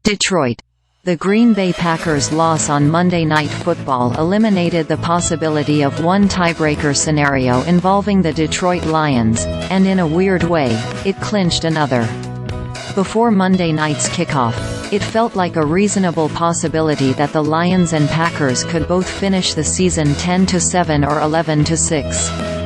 Detroit. The Green Bay Packers' loss on Monday Night Football eliminated the possibility of one tiebreaker scenario involving the Detroit Lions, and in a weird way, it clinched another. Before Monday night's kickoff, it felt like a reasonable possibility that the Lions and Packers could both finish the season 10-7 or 11-6.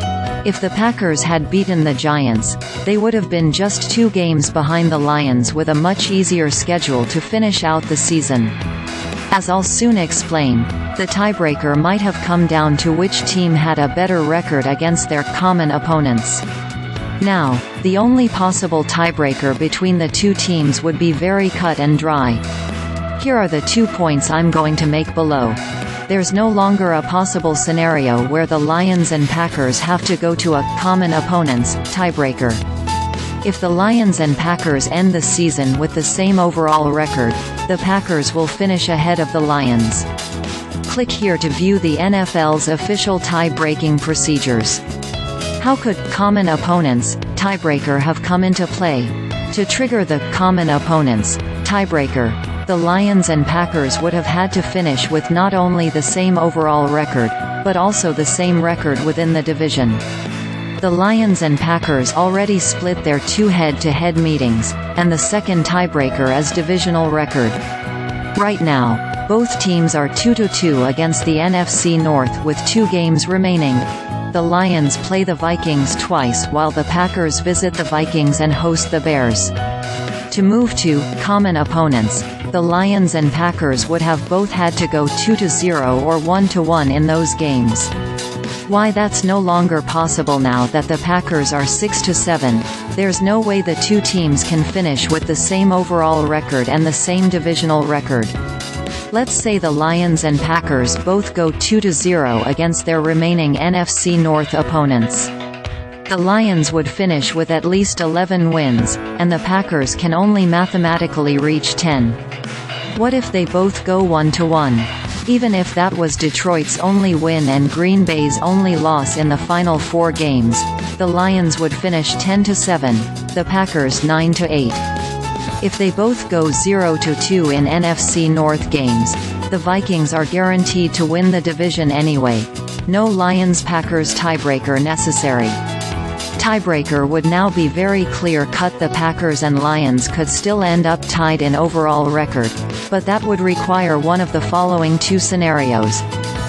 If the Packers had beaten the Giants, they would have been just 2 games behind the Lions with a much easier schedule to finish out the season. As I'll soon explain, the tiebreaker might have come down to which team had a better record against their common opponents. Now, the only possible tiebreaker between the two teams would be very cut and dry. Here are the 2 points I'm going to make below. There's no longer a possible scenario where the Lions and Packers have to go to a common opponent's tiebreaker. If the Lions and Packers end the season with the same overall record, the Packers will finish ahead of the Lions. Click here to view the NFL's official tie-breaking procedures. How could common opponents tiebreaker have come into play? To trigger the common opponents tiebreaker, the Lions and Packers would have had to finish with not only the same overall record, but also the same record within the division. The Lions and Packers already split their 2 head-to-head meetings, and the second tiebreaker is divisional record. Right now, both teams are 2-2 against the NFC North with 2 games remaining. The Lions play the Vikings twice while the Packers visit the Vikings and host the Bears. To move to common opponents, the Lions and Packers would have both had to go 2-0 or 1-1 in those games. Why that's no longer possible now that the Packers are 6-7, there's no way the two teams can finish with the same overall record and the same divisional record. Let's say the Lions and Packers both go 2-0 against their remaining NFC North opponents. The Lions would finish with at least 11 wins, and the Packers can only mathematically reach 10. What if they both go 1-1? Even if that was Detroit's only win and Green Bay's only loss in the final 4 games, the Lions would finish 10-7, the Packers 9-8. If they both go 0-2 in NFC North games, the Vikings are guaranteed to win the division anyway. No Lions-Packers tiebreaker necessary. Tiebreaker would now be very clear-cut. The Packers and Lions could still end up tied in overall record, but that would require one of the following 2 scenarios.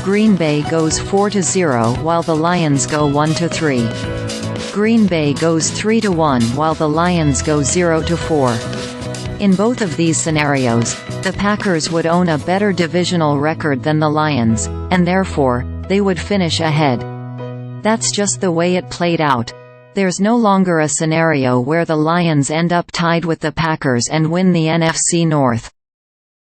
Green Bay goes 4-0 while the Lions go 1-3. Green Bay goes 3-1 while the Lions go 0-4. In both of these scenarios, the Packers would own a better divisional record than the Lions, and therefore, they would finish ahead. That's just the way it played out. There's no longer a scenario where the Lions end up tied with the Packers and win the NFC North.